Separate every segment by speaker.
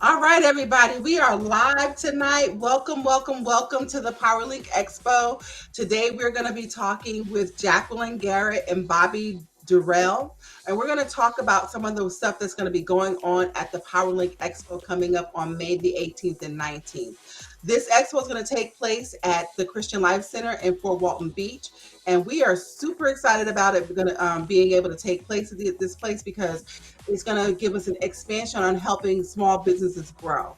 Speaker 1: All right, everybody, we are live tonight. Welcome, welcome, welcome to the PowerLink Expo. Today, we're going to be talking with Jacqueline Garrett and Bobby Durrell, and we're going to talk about some of the stuff that's going to be going on at the PowerLink Expo coming up on May the 18th and 19th. This expo is going to take place at the Christian Life Center in Fort Walton Beach, and we are super excited about it. We're going to being able to take place at this place because it's going to give us an expansion on helping small businesses grow.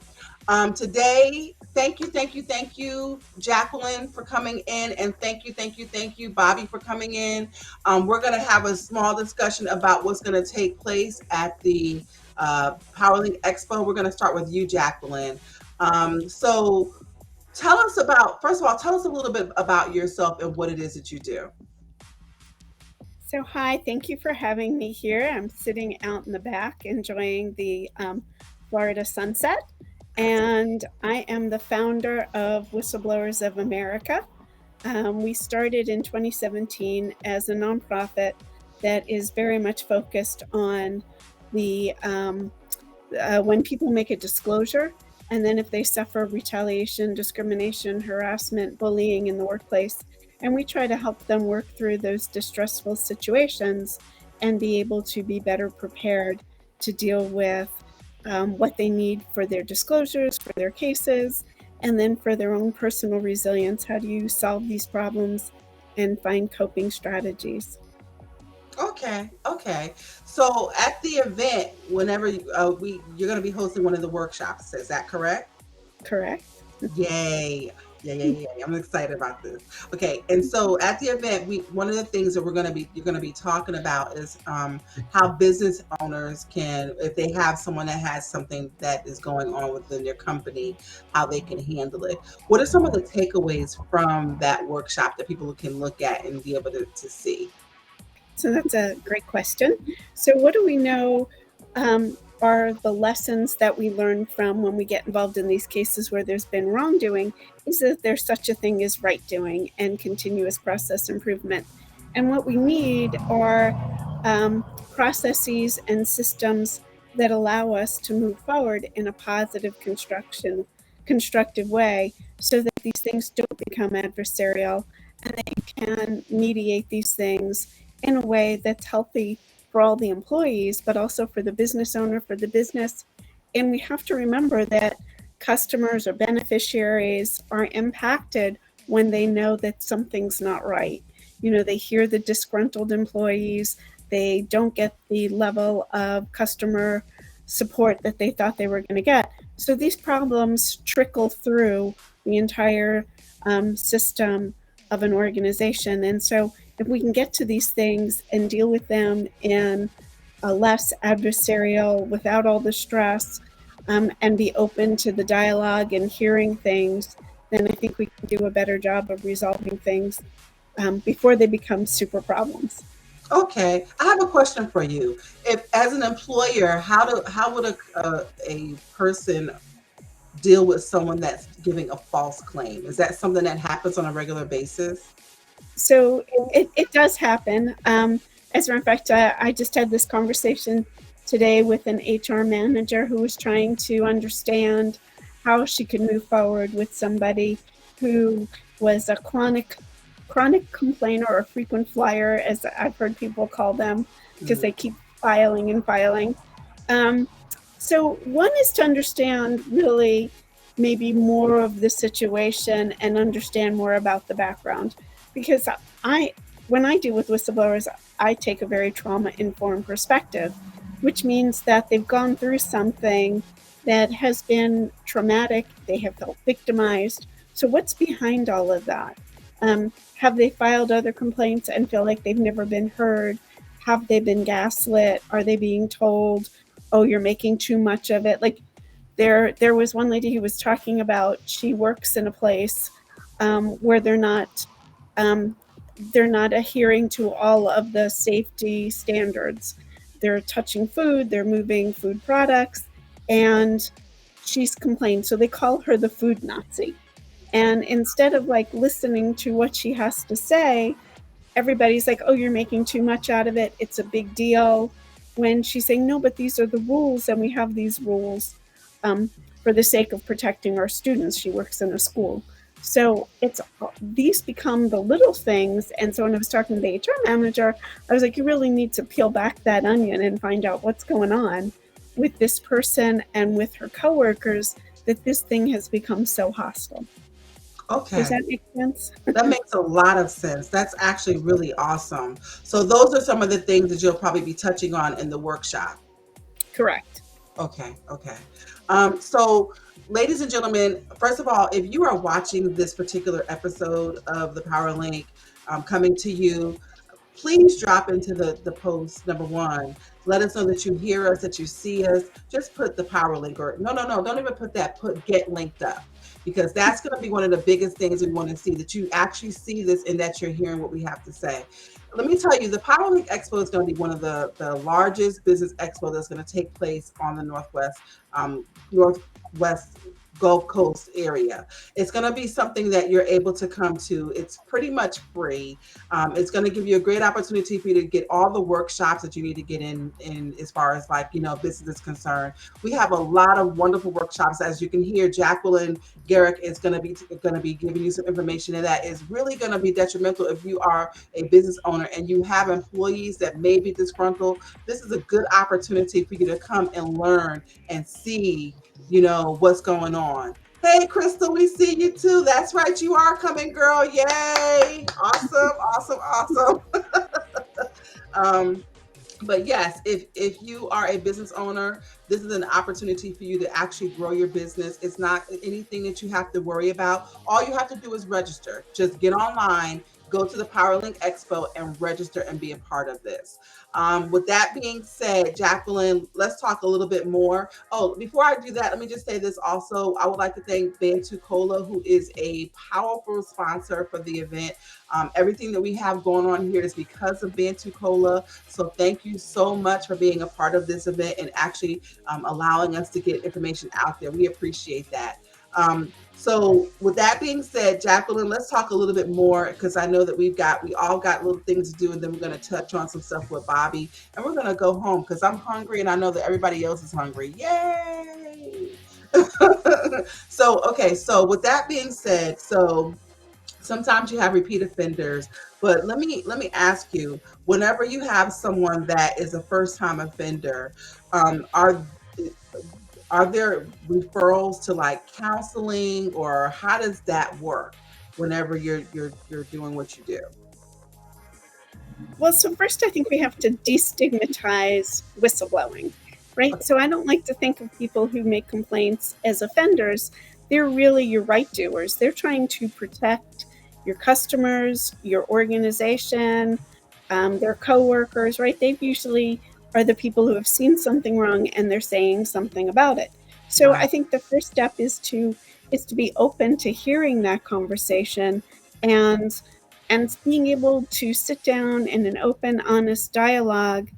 Speaker 1: Today, thank you, Jacqueline, for coming in, and thank you, Bobby, for coming in. We're going to have a small discussion about what's going to take place at the PowerLink Expo. We're going to start with you, Jacqueline. So, first of all, tell us a little bit about yourself and what it is that you do.
Speaker 2: So, hi, thank you for having me here. I'm sitting out in the back enjoying the Florida sunset, and I am the founder of Whistleblowers of America. We started in 2017 as a nonprofit that is very much focused on the when people make a disclosure, and then if they suffer retaliation, discrimination, harassment, bullying in the workplace, and we try to help them work through those distressful situations and be able to be better prepared to deal with what they need for their disclosures, for their cases, and then for their own personal resilience. How do you solve these problems and find coping strategies?
Speaker 1: Okay, okay. So at the event, whenever you're going to be hosting one of the workshops, is that correct?
Speaker 2: Correct?
Speaker 1: Yay. Yeah. I'm excited about this. Okay, and so at the event, we one of the things that you're gonna be talking about is how business owners can, if they have someone that has something that is going on within their company, how they can handle it. What are some of the takeaways from that workshop that people can look at and be able to see?
Speaker 2: So that's a great question. So, what do we know are the lessons that we learn from when we get involved in these cases where there's been wrongdoing? Is that there's such a thing as right doing and continuous process improvement. And what we need are processes and systems that allow us to move forward in a positive constructive way so that these things don't become adversarial and they can mediate these things in a way that's healthy for all the employees, but also for the business owner, for the business. And we have to remember that customers or beneficiaries are impacted when they know that something's not right. You know, they hear the disgruntled employees, they don't get the level of customer support that they thought they were going to get. So these problems trickle through the entire system of an organization. And so if we can get to these things and deal with them in a less adversarial, without all the stress, and be open to the dialogue and hearing things, then I think we can do a better job of resolving things before they become super problems.
Speaker 1: Okay, I have a question for you. If, as an employer, how would a person deal with someone that's giving a false claim? Is that something that happens on a regular basis?
Speaker 2: So it does happen. As a matter of fact, I just had this conversation today with an HR manager who was trying to understand how she could move forward with somebody who was a chronic complainer or a frequent flyer, as I've heard people call them, because they keep filing and filing. Um, so one is to understand really maybe more of the situation and understand more about the background, because I when I deal with whistleblowers, I take a very trauma informed perspective, which means that they've gone through something that has been traumatic. They have felt victimized. So what's behind all of that? Have they filed other complaints and feel like they've never been heard? Have they been gaslit? Are they being told, "Oh, you're making too much of it"? Like there was one lady who was talking about she works in a place where um, they're not adhering to all of the safety standards. They're touching food, they're moving food products, and she's complained. So they call her the food Nazi. And instead of like listening to what she has to say, everybody's like, "Oh, you're making too much out of it. It's a big deal." When she's saying, "No, but these are the rules and we have these rules." for the sake of protecting our students. She works in a school. So it's these become the little things. And so when I was talking to the HR manager, I was like, you really need to peel back that onion and find out what's going on with this person and with her coworkers, that this thing has become so hostile. Does
Speaker 1: Okay.
Speaker 2: that make sense?
Speaker 1: That makes a lot of sense. That's actually really awesome. So those are some of the things that you'll probably be touching on in the workshop.
Speaker 2: Correct.
Speaker 1: Okay, okay. So, ladies and gentlemen, first of all, if you are watching this particular episode of the Power Link coming to you, please drop into the post number one. Let us know that you hear us, that you see us. Just put the power link, or no, don't even put that. Put get linked up, because that's going to be one of the biggest things we want to see, that you actually see this and that you're hearing what we have to say. Let me tell you, the PowerLink Expo is going to be one of the largest business expo that's going to take place on the Northwest Gulf Coast area. It's going to be something that you're able to come to. It's pretty much free. It's going to give you a great opportunity for you to get all the workshops that you need to get in as far as, like, business is concerned. We have a lot of wonderful workshops. As you can hear, Jacqueline Garrick is going to be giving you some information, and that is really going to be detrimental if you are a business owner and you have employees that may be disgruntled. This is a good opportunity for you to come and learn and see, what's going on. Hey, Crystal, we see you too. That's right, you are coming, girl. Yay! Awesome, awesome, awesome. um, but yes, if you are a business owner, this is an opportunity for you to actually grow your business. It's not anything that you have to worry about. All you have to do is register. Just get online, go to the PowerLink Expo, and register and be a part of this. With that being said, Jacqueline, let's talk a little bit more. Oh, before I do that, let me just say this also. I would like to thank Bantucola, who is a powerful sponsor for the event. Everything that we have going on here is because of Bantucola. So thank you so much for being a part of this event and actually allowing us to get information out there. We appreciate that. So with that being said, Jacqueline, let's talk a little bit more, because I know that we all got little things to do, and then we're going to touch on some stuff with Bobby, and we're going to go home because I'm hungry and I know that everybody else is hungry. Yay! So, okay. So with that being said, so sometimes you have repeat offenders, but let me ask you, whenever you have someone that is a first time offender, um, are are there referrals to, like, counseling, or how does that work whenever you're doing what you do?
Speaker 2: Well, so first, I think we have to destigmatize whistleblowing, right? So I don't like to think of people who make complaints as offenders. They're really your right doers. They're trying to protect your customers, your organization, their coworkers, right? They usually are the people who have seen something wrong and they're saying something about it. So I
Speaker 1: Right.
Speaker 2: think the first step is to be open to hearing that conversation, and being able to sit down in an open, honest dialogue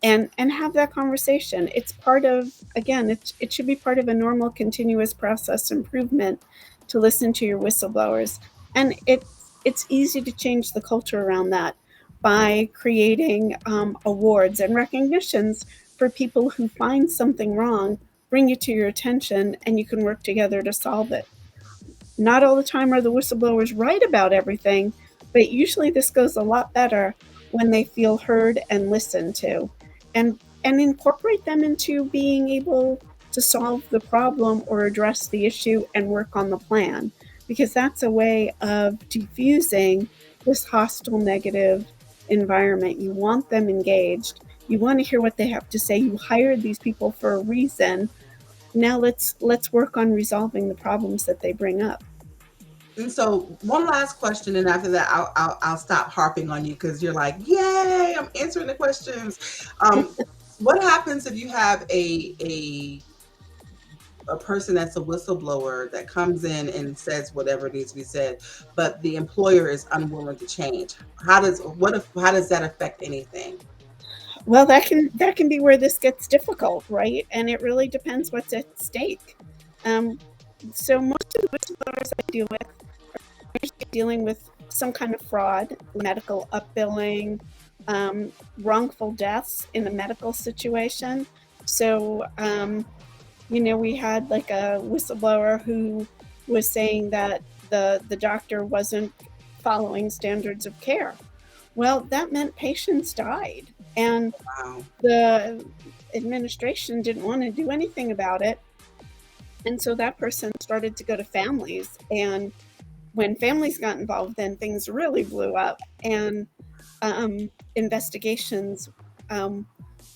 Speaker 2: and have that conversation. It's part of, again, it should be part of a normal, continuous process improvement to listen to your whistleblowers. And it's easy to change the culture around that by creating awards and recognitions for people who find something wrong, bring it to your attention, and you can work together to solve it. Not all the time are the whistleblowers right about everything, but usually this goes a lot better when they feel heard and listened to, and incorporate them into being able to solve the problem or address the issue and work on the plan, because that's a way of diffusing this hostile negative environment. You want them engaged. You want to hear what they have to say. You hired these people for a reason. Now let's work on resolving the problems that they bring up.
Speaker 1: And so, one last question, and after that, I'll stop harping on you, because you're like, "Yay, I'm answering the questions." What happens if you have a person that's a whistleblower that comes in and says whatever needs to be said, but the employer is unwilling to change? How does that affect anything?
Speaker 2: Well, that can be where this gets difficult, right? And it really depends what's at stake. Um, so most of the whistleblowers I deal with are usually dealing with some kind of fraud, medical upbilling, wrongful deaths in a medical situation. So We had like a whistleblower who was saying that the doctor wasn't following standards of care. Well, that meant patients died, and
Speaker 1: Wow.
Speaker 2: the administration didn't want to do anything about it. And so that person started to go to families, and when families got involved, then things really blew up, and investigations um,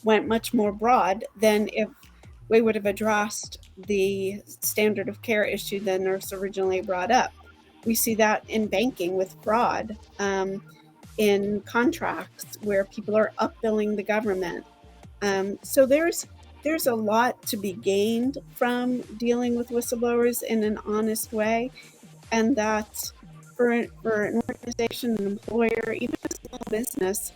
Speaker 2: went much more broad than if we would have addressed the standard of care issue the nurse originally brought up. We see that in banking with fraud, in contracts where people are upbilling the government. So there's a lot to be gained from dealing with whistleblowers in an honest way, and that for an organization, an employer, even a small business,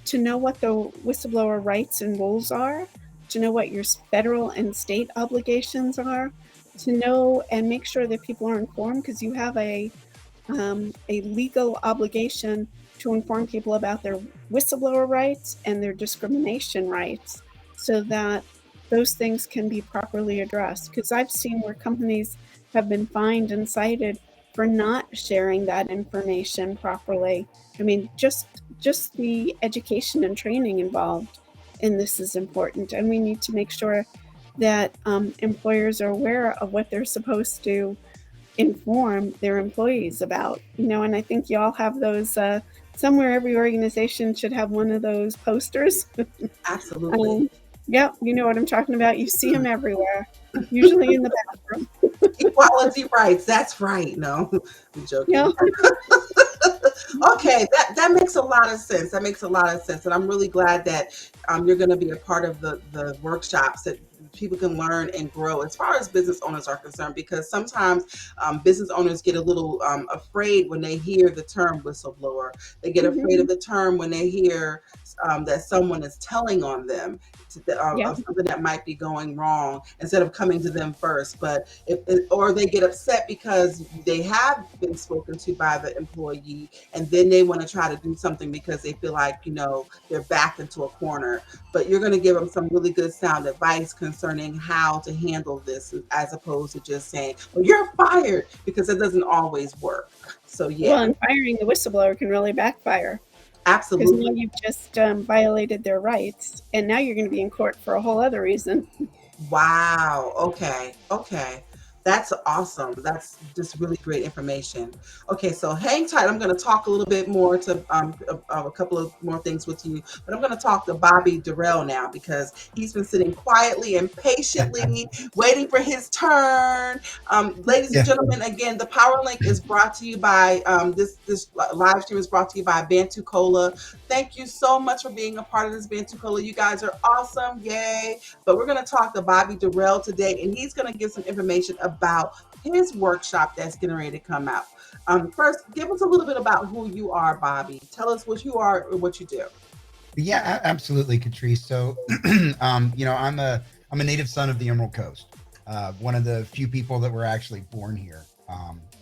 Speaker 2: to know what the whistleblower rights and roles are, to know what your federal and state obligations are, to know and make sure that people are informed, because you have a legal obligation to inform people about their whistleblower rights and their discrimination rights, so that those things can be properly addressed. Because I've seen where companies have been fined and cited for not sharing that information properly. I mean, just the education and training involved in this is important, and we need to make sure that employers are aware of what they're supposed to inform their employees about. And I think you all have those. Somewhere, every organization should have one of those posters.
Speaker 1: Absolutely.
Speaker 2: um, yeah, you know what I'm talking about. You see them everywhere, usually in the bathroom.
Speaker 1: Equality rights. That's right. No, I'm
Speaker 2: Yeah.
Speaker 1: joking. Okay, that makes a lot of sense. That makes a lot of sense, and I'm really glad that you're going to be a part of the workshops that people can learn and grow as far as business owners are concerned. Because sometimes business owners get a little afraid when they hear the term whistleblower. They get afraid of
Speaker 2: Mhm.
Speaker 1: the term when they hear that someone is telling on them
Speaker 2: Yeah.
Speaker 1: of something that might be going wrong instead of coming to them first. But or they get upset because they have been spoken to by the employee, and then they want to try to do something because they feel like they're backed into a corner. But you're going to give them some really good sound advice concerning how to handle this, as opposed to just saying, well, you're fired, because it doesn't always work. So
Speaker 2: Well,
Speaker 1: yeah.
Speaker 2: and firing the whistleblower can really backfire, because now
Speaker 1: Absolutely.
Speaker 2: you've just violated their rights, and now you're going to be in court for a whole other reason.
Speaker 1: Wow. Okay. Okay. That's awesome. That's just really great information. Okay, so hang tight. I'm going to talk a little bit more to a couple of more things with you, but I'm going to talk to Bobby Durrell now, because he's been sitting quietly and patiently waiting for his turn. Ladies and
Speaker 3: Yeah.
Speaker 1: gentlemen, again, the Power Link is brought to you by this live stream is brought to you by Bantucola. Thank you so much for being a part of this, Bantucola. You guys are awesome. Yay. But we're going to talk to Bobby Durrell today, and he's going to give some information about his workshop that's getting ready to come out. First, give us a little bit about who you are, Bobby. Tell us what you are or what you do.
Speaker 3: Yeah, absolutely, Catrice. So, I'm a native son of the Emerald Coast. One of the few people that were actually born here.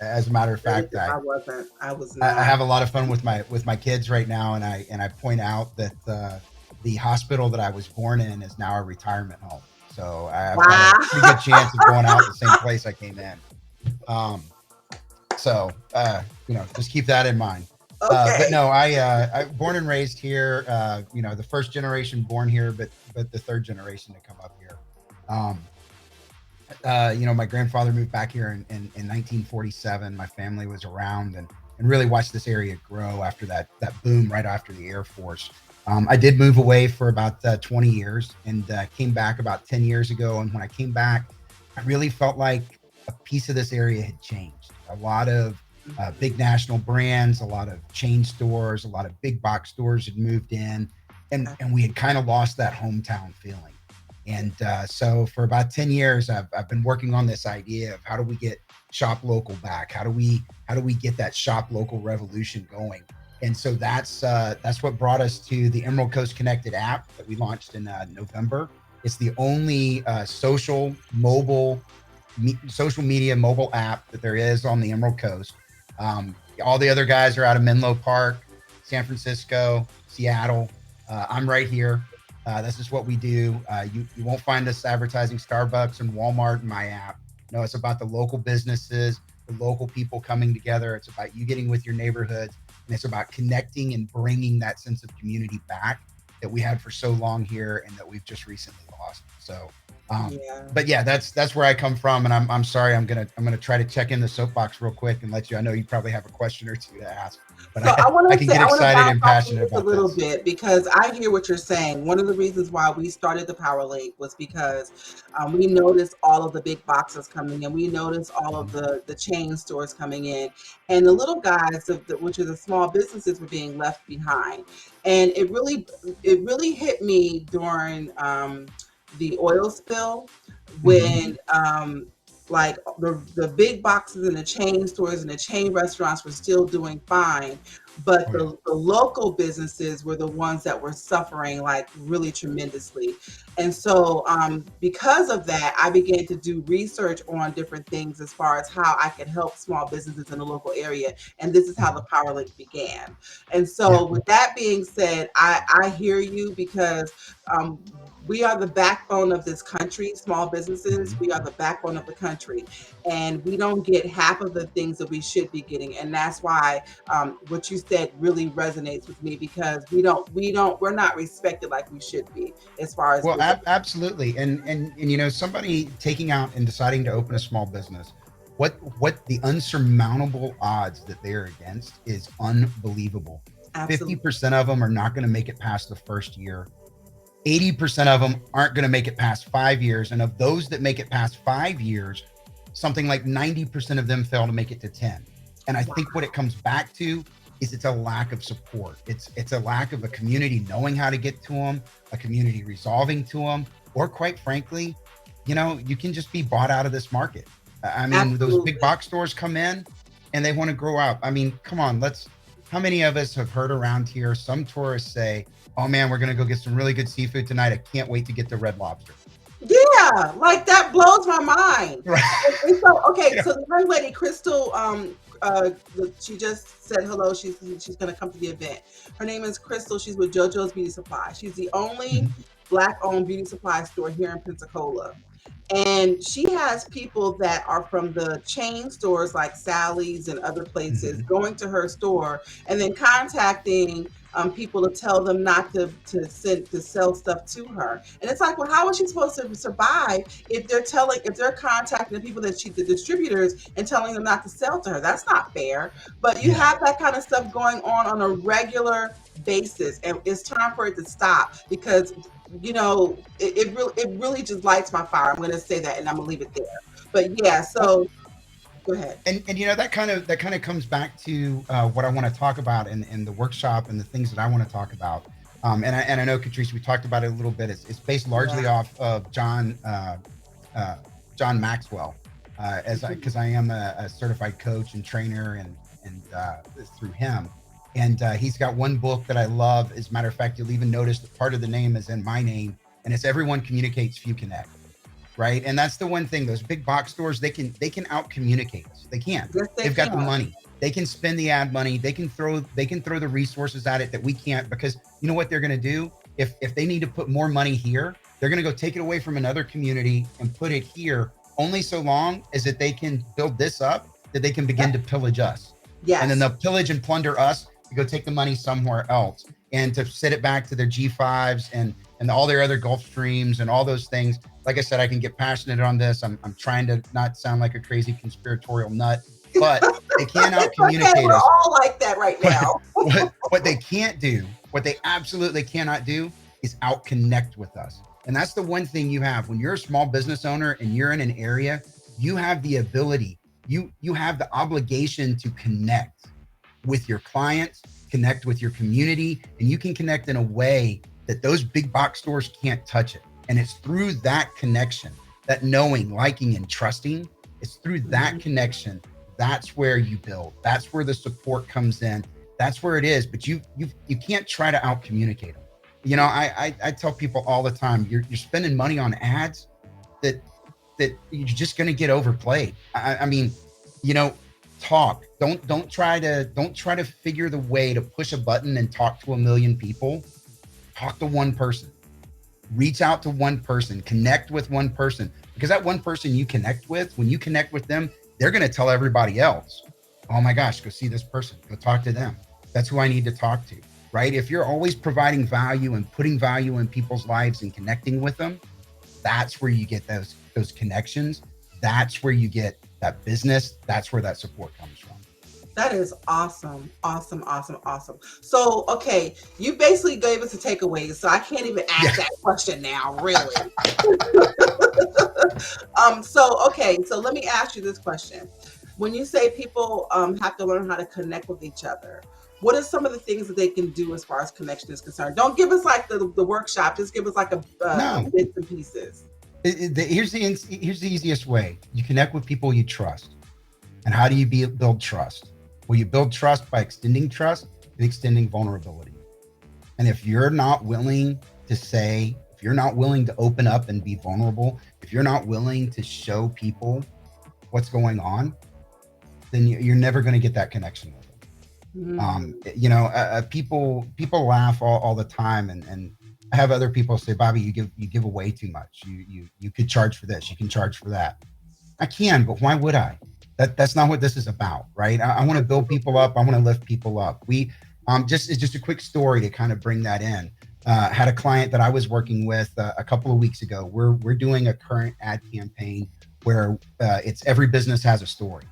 Speaker 3: As a matter of
Speaker 1: Really,
Speaker 3: fact,
Speaker 1: because I wasn't. I was
Speaker 3: I
Speaker 1: not.
Speaker 3: have a lot of fun with my kids right now, and I point out that the hospital that I was born in is now a retirement home. So I've got a
Speaker 1: Wow.
Speaker 3: pretty good chance of going out the same place I came in. Um, just keep that in mind. But
Speaker 1: Okay.
Speaker 3: no, I born and raised here. The first generation born here, but the third generation to come up here. Um, my grandfather moved back here in 1947. My family was around and really watched this area grow after that boom right after the Air Force. I did move away for about 20 years and came back about 10 years ago. And when I came back, I really felt like a piece of this area had changed. A lot of big national brands, a lot of chain stores, a lot of big box stores had moved in, and we had kind of lost that hometown feeling. And so for about 10 years, I've been working on this idea of how do we get shop local back? How do we get that shop local revolution going? And so that's what brought us to the Emerald Coast Connected app that we launched in November. It's the only social media mobile app that there is on the Emerald Coast. All the other guys are out of Menlo Park, San Francisco, Seattle. I'm right here. This is what we do. You won't find us advertising Starbucks and Walmart in my app. No, it's about the local businesses, the local people coming together. It's about you getting with your neighborhoods, and it's about connecting and bringing that sense of community back that we had for so long here and that we've just recently lost. So,
Speaker 1: Yeah.
Speaker 3: but yeah, that's where I come from, and I'm sorry. I'm gonna try to check in the soapbox real quick and let you. I know you probably have a question or two to ask, but
Speaker 1: So I want
Speaker 3: I
Speaker 1: to
Speaker 3: can
Speaker 1: say,
Speaker 3: get
Speaker 1: I want to
Speaker 3: excited
Speaker 1: bounce
Speaker 3: and
Speaker 1: off of
Speaker 3: passionate
Speaker 1: this a
Speaker 3: about
Speaker 1: little
Speaker 3: this.
Speaker 1: bit because I hear what you're saying. One of the reasons why we started the PowerLink was because we noticed all of the big boxes coming in. We noticed all of
Speaker 3: Mhm.
Speaker 1: the chain stores coming in, and the little guys, which are the small businesses, were being left behind. And it really hit me during the oil spill
Speaker 3: Mhm.
Speaker 1: when like the big boxes and the chain stores and the chain restaurants were still doing fine, but
Speaker 3: Oh yeah.
Speaker 1: the local businesses were the ones that were suffering like really tremendously. And so because of that, I began to do research on different things as far as how I could help small businesses in the local area. And this is how the
Speaker 3: Mhm.
Speaker 1: PowerLink began. And
Speaker 3: Yeah.
Speaker 1: so with that being said, I hear you because um, we are the backbone of this country. Small businesses,
Speaker 3: Mhm.
Speaker 1: we are the backbone of the country, and we don't get half of the things that we should be getting. And that's why what you said really resonates with me because we're not respected like we should be as far as
Speaker 3: Well,
Speaker 1: business.
Speaker 3: absolutely, and somebody taking out and deciding to open a small business, what the unsurmountable odds that they are against is unbelievable. Fifty
Speaker 1: Absolutely.
Speaker 3: percent of them are not going to make it past the first year. 80% of them aren't going to make it past 5 years, and of those that make it past 5 years, something like 90% of them fail to make it to 10. And I
Speaker 1: Wow.
Speaker 3: think what it comes back to is it's a lack of support. It's a lack of a community knowing how to get to them, a community resolving to them, or quite frankly, you can just be bought out of this market. I mean, those big
Speaker 1: Absolutely.
Speaker 3: box stores come in and they want to grow out. I mean, come on, how many of us have heard around here some tourists say, oh man, we're gonna go get some really good seafood tonight. I can't wait to get the red lobster.
Speaker 1: Yeah, like that blows my mind.
Speaker 3: Right.
Speaker 1: And so, okay,
Speaker 3: You know,
Speaker 1: so the young lady, Crystal, she just said hello. She's going to come to the event. Her name is Crystal. She's with JoJo's Beauty Supply. She's the only
Speaker 3: mhm,
Speaker 1: Black-owned beauty supply store here in Pensacola. And she has people that are from the chain stores like Sally's and other places
Speaker 3: mhm.
Speaker 1: going to her store and then contacting people to tell them not to sell stuff to her. And it's like, well, how is she supposed to survive if they're contacting the people the distributors and telling them not to sell to her? That's not fair. But you
Speaker 3: Yeah.
Speaker 1: have that kind of stuff going on a regular basis, and it's time for it to stop because it really just lights my fire. I'm going to say that, and I'm going to leave it there. But yeah,
Speaker 3: Well,
Speaker 1: so go ahead.
Speaker 3: and that kind of comes back to what I want to talk about in the workshop and the things that I want to talk about. And I know Catrice, we talked about it a little bit. It's based largely
Speaker 1: Yeah.
Speaker 3: off of uh, John Maxwell, as because I am a certified coach and trainer and through him. And he's got one book that I love. As a matter of fact, you'll even notice that part of the name is in my name, and it's Everyone Communicates, Few Connect, right? And that's the one thing. Those big box stores, they can out communicate us. They can.
Speaker 1: Yes, they
Speaker 3: They've got the
Speaker 1: can.
Speaker 3: money. They can spend the ad money. They can throw the resources at it that we can't, because you know what they're going to do? If they need to put more money here, they're going to go take it away from another community and put it here, only so long as that they can build this up, that they can begin
Speaker 1: Yep.
Speaker 3: to pillage us. And then
Speaker 1: Yes.
Speaker 3: they'll pillage and plunder us to go take the money somewhere else and to set it back to their G5s and all their other Gulf Streams and all those things. Like I said, I can get passionate on this. I'm trying to not sound like a crazy conspiratorial nut, but they can out
Speaker 1: It's okay.
Speaker 3: communicate
Speaker 1: We're
Speaker 3: us.
Speaker 1: all like that right
Speaker 3: But
Speaker 1: now.
Speaker 3: what they can't do, what they absolutely cannot do, is out connect with us. And that's the one thing you have when you're a small business owner and you're in an area. You have the ability, you have the obligation to connect with your clients, connect with your community, and you can connect in a way that those big box stores can't touch it. And it's through that connection, that knowing, liking, and trusting. It's through that
Speaker 1: Mhm.
Speaker 3: connection. That's where you build. That's where the support comes in. That's where it is. But you can't try to out communicate them. I tell people all the time, you're spending money on ads that you're just going to get overplayed. I mean, you know, talk. Don't try to figure the way to push a button and talk to a million people. Talk to one person. Reach out to one person, connect with one person, because that one person you connect with, when you connect with them, they're going to tell everybody else, oh my gosh, go see this person, go talk to them. That's who I need to talk to, right? If you're always providing value and putting value in people's lives and connecting with them, that's where you get those connections. That's where you get that business. That's where that support comes from.
Speaker 1: That is awesome. Awesome, awesome, awesome. So, okay, you basically gave us the takeaways, so I can't even
Speaker 3: Yeah.
Speaker 1: ask that question now, really. So let me ask you this question. When you say people have to learn how to connect with each other, what are some of the things that they can do as far as connection is concerned? Don't give us like the workshop. Just give us like a
Speaker 3: No,
Speaker 1: bits and pieces.
Speaker 3: here's the easiest way. You connect with people you trust. And how do you build trust? Well, you build trust by extending trust and extending vulnerability. And if you're not willing to say, if you're not willing to open up and be vulnerable, if you're not willing to show people what's going on, then you're never going to get that connection with them. People laugh all the time, and I have other people say, Bobby, you give away too much. You could charge for this, you can charge for that. I can, but why would I? That's not what this is about, right? I want to build people up. I want to lift people up. It's just a quick story to kind of bring that in. Had a client that I was working with a couple of weeks ago. We're doing a current ad campaign where it's every business has a story,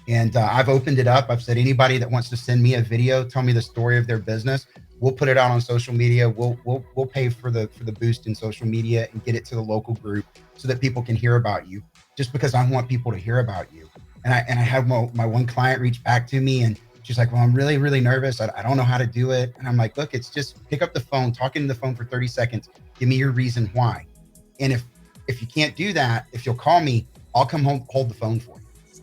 Speaker 3: and I've opened it up. I've said anybody that wants to send me a video, tell me the story of their business. We'll put it out on social media. We'll pay for the boost in social media and get it to the local group so that people can hear about you. Just because I want people to hear about you. And I have my one client reach back to me, and she's like, well, I'm really, really nervous. I don't know how to do it. And I'm like, look, it's just pick up the phone, talk into the phone for 30 seconds. Give me your reason why. And if you can't do that, if you'll call me, I'll come home, hold the phone for you.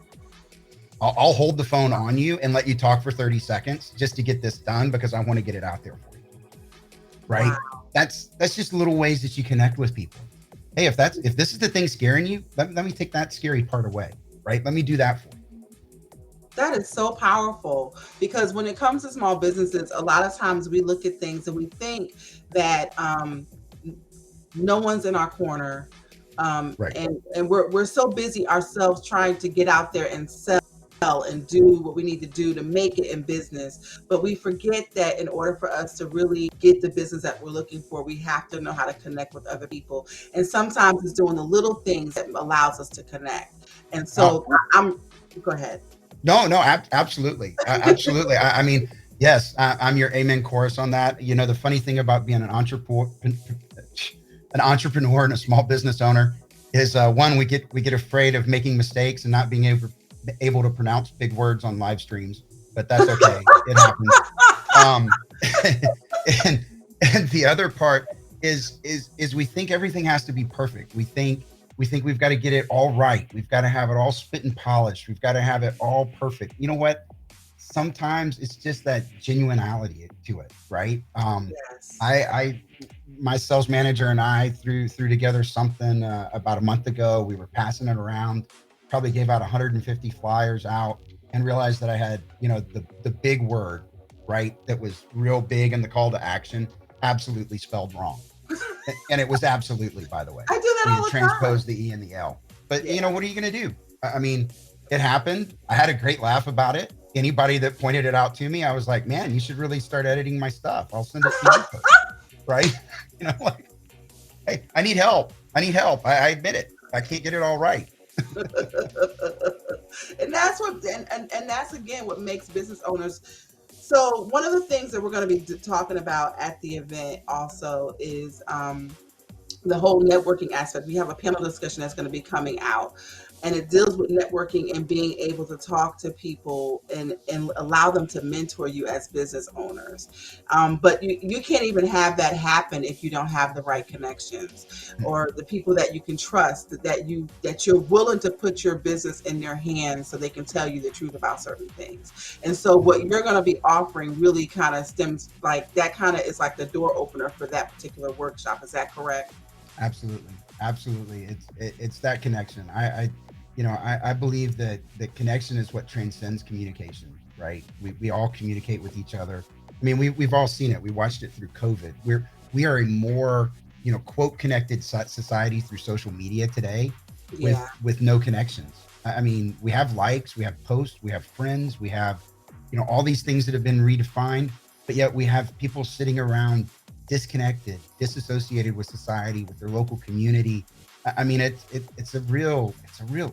Speaker 3: I'll hold the phone on you and let you talk for 30 seconds just to get this done, because I want to get it out there for you. Right. Wow. That's just little ways that you connect with people. Hey, if this is the thing scaring you, let me take that scary part away, right? Let me do that for you.
Speaker 1: That is so powerful, because when it comes to small businesses, a lot of times we look at things and we think that no one's in our corner,
Speaker 3: right.
Speaker 1: and we're so busy ourselves trying to get out there and sell and do what we need to do to make it in business. But we forget that in order for us to really get the business that we're looking for, we have to know how to connect with other people. And sometimes it's doing the little things that allows us to connect. And so go ahead.
Speaker 3: No, absolutely. Absolutely. I mean, yes, I'm your amen chorus on that. You know, the funny thing about being an entrepreneur and a small business owner is one, we get afraid of making mistakes and not being able to pronounce big words on live streams, but that's okay. It happens. And the other part is we think everything has to be perfect. We think we've got to get it all right. We've got to have it all spit and polished. We've got to have it all perfect. You know what? Sometimes it's just that genuinity to it, right?
Speaker 1: Yes.
Speaker 3: My sales manager and I threw together something about a month ago. We were passing it around, probably gave out 150 flyers out, and realized that I had, the big word, right, that was real big in the call to action, absolutely spelled wrong. And it was absolutely, by the way.
Speaker 1: I do that all the time.
Speaker 3: Transpose the E and the L. But what are you going to do? I mean, it happened. I had a great laugh about it. Anybody that pointed it out to me, I was like, man, you should really start editing my stuff. I'll send it to you first. Right? Like, hey, I need help. I admit it. I can't get it all right.
Speaker 1: And that's and that's again what makes business owners. So one of the things that we're going to be talking about at the event also is the whole networking aspect. We have a panel discussion that's going to be coming out, and it deals with networking and being able to talk to people and allow them to mentor you as business owners. But you can't even have that happen if you don't have the right connections or the people that you can trust, that you're willing to put your business in their hands so they can tell you the truth about certain things. And so what you're going to be offering really kind of stems like that, kind of is like the door opener for that particular workshop. Is that correct?
Speaker 3: Absolutely. It's that connection. I believe that connection is what transcends communication, right? We all communicate with each other. I mean, we've all seen it. We watched it through COVID. We are a more quote connected society through social media today
Speaker 1: Yeah,
Speaker 3: with no connections. I mean, we have likes, we have posts, we have friends, we have all these things that have been redefined, but yet we have people sitting around disconnected, disassociated with society, with their local community. I mean, it's a real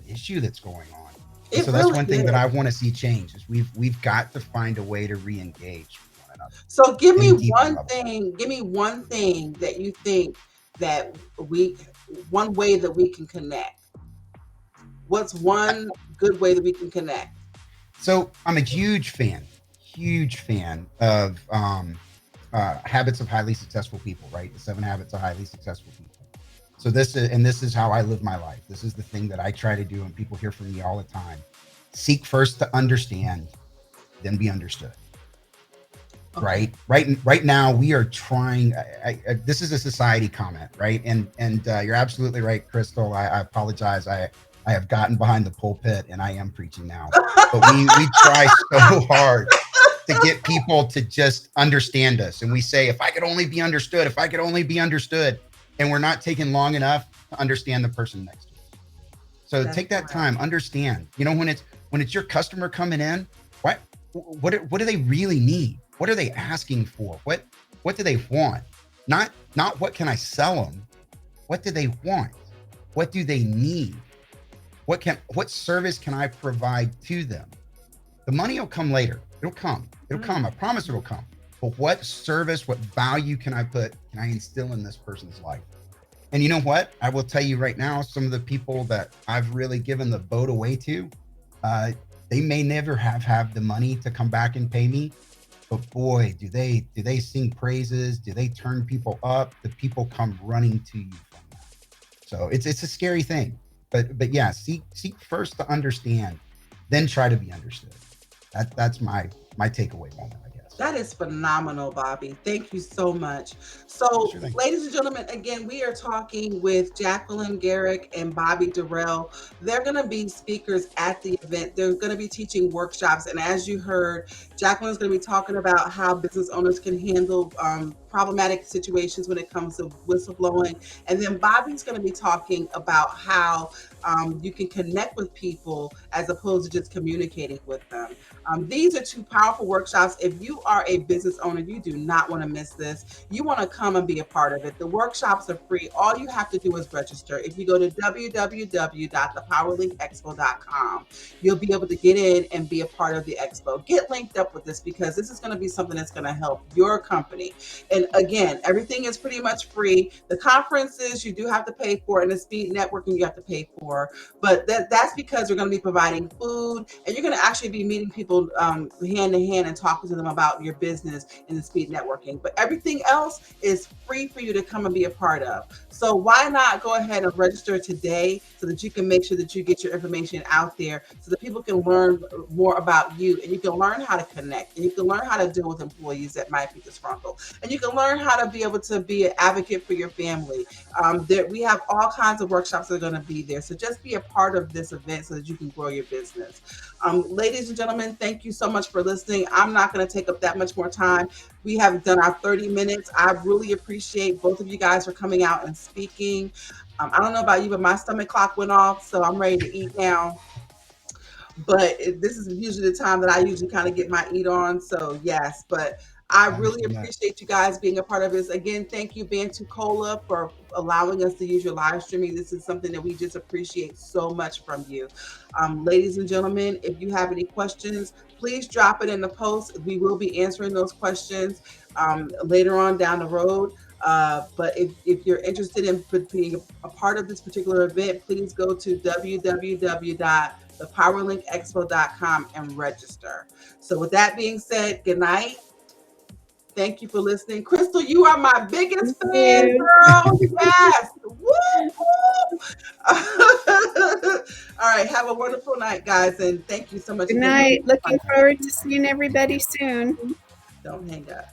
Speaker 3: issue that's going on. And
Speaker 1: it
Speaker 3: so that's
Speaker 1: really
Speaker 3: one thing that
Speaker 1: is.
Speaker 3: I want to see change is we've got to find a way to re-engage with one another
Speaker 1: So give
Speaker 3: in
Speaker 1: me
Speaker 3: a deeper
Speaker 1: one
Speaker 3: level.
Speaker 1: thing, give me one thing that you think that we, one way that we can connect. What's one good way that we can connect?
Speaker 3: So I'm a huge fan of habits of highly successful people, right? The 7 habits of highly successful people. So this is how I live my life. This is the thing that I try to do, and people hear from me all the time. Seek first to understand, then be understood.
Speaker 1: Okay.
Speaker 3: Right now we are trying. This is a society comment, right? And you're absolutely right, Crystal. I apologize. I have gotten behind the pulpit and I am preaching now, but we try so hard to get people to just understand us. And we say, if I could only be understood, if I could only be understood. And we're not taking long enough to understand the person next to us. So
Speaker 1: That's
Speaker 3: take that
Speaker 1: correct.
Speaker 3: time, understand. When it's your customer coming in, what do they really need? What are they asking for? What do they want? Not what can I sell them? What do they want? What do they need? What service can I provide to them? The money will come later. It'll come. It'll come. I promise it'll come. But what service, what value can I instill in this person's life? And you know what? I will tell you right now, some of the people that I've really given the boat away to, uh, they may never have the money to come back and pay me, but boy, do they sing praises? Do they turn people up? The people come running to you from that. So it's a scary thing, but yeah, seek first to understand, then try to be understood. That's my takeaway moment, I guess.
Speaker 1: That is phenomenal, Bobby. Thank you so much. So,
Speaker 3: Sure thing.
Speaker 1: ladies and gentlemen, again, we are talking with Jacqueline Garrick and Bobby Durrell. They're going to be speakers at the event. They're going to be teaching workshops. And as you heard, Jacqueline's going to be talking about how business owners can handle problematic situations when it comes to whistleblowing. And then Bobby's going to be talking about how you can connect with people as opposed to just communicating with them. These are two powerful workshops. If you are a business owner, you do not want to miss this. You want to come and be a part of it. The workshops are free. All you have to do is register. If you go to www.thepowerlinkexpo.com, you'll be able to get in and be a part of the expo. Get linked up with this because this is going to be something that's going to help your company. And again, everything is pretty much free. The conferences you do have to pay for, and the speed networking you have to pay for. But that's because we're going to be providing food, and you're going to actually be meeting people hand to hand and talking to them about your business and the speed networking. But everything else is free for you to come and be a part of. So why not go ahead and register today so that you can make sure that you get your information out there so that people can learn more about you, and you can learn how to connect, and you can learn how to deal with employees that might be disgruntled, and you can learn how to be able to be an advocate for your family. We have all kinds of workshops that are going to be there. So just be a part of this event so that you can grow your business. Ladies and gentlemen, thank you so much for listening. I'm not going to take up that much more time. We have done our 30 minutes. I really appreciate both of you guys for coming out and speaking. I don't know about you, but my stomach clock went off, so I'm ready to eat now. But this is usually the time that I usually kind of get my eat on. So yes, but I
Speaker 3: I
Speaker 1: really
Speaker 3: understand that.
Speaker 1: appreciate you guys being a part of this. Again, thank you, Bantucola, for allowing us to use your live streaming. This is something that we just appreciate so much from you. Ladies and gentlemen, if you have any questions, please drop it in the post. We will be answering those questions later on down the road. But if you're interested in being a part of this particular event, please go to www.thepowerlinkexpo.com and register. So, with that being said, good night. Thank you for listening. Crystal, you are my biggest
Speaker 2: Thank
Speaker 1: fan,
Speaker 2: you.
Speaker 1: girl. Yes. Woo, woo. All right. Have a wonderful night, guys. And thank you so much
Speaker 2: Good
Speaker 1: again for
Speaker 2: night.
Speaker 1: being a part
Speaker 2: Looking
Speaker 1: of
Speaker 2: forward to
Speaker 1: it.
Speaker 2: seeing everybody soon.
Speaker 1: Don't hang up.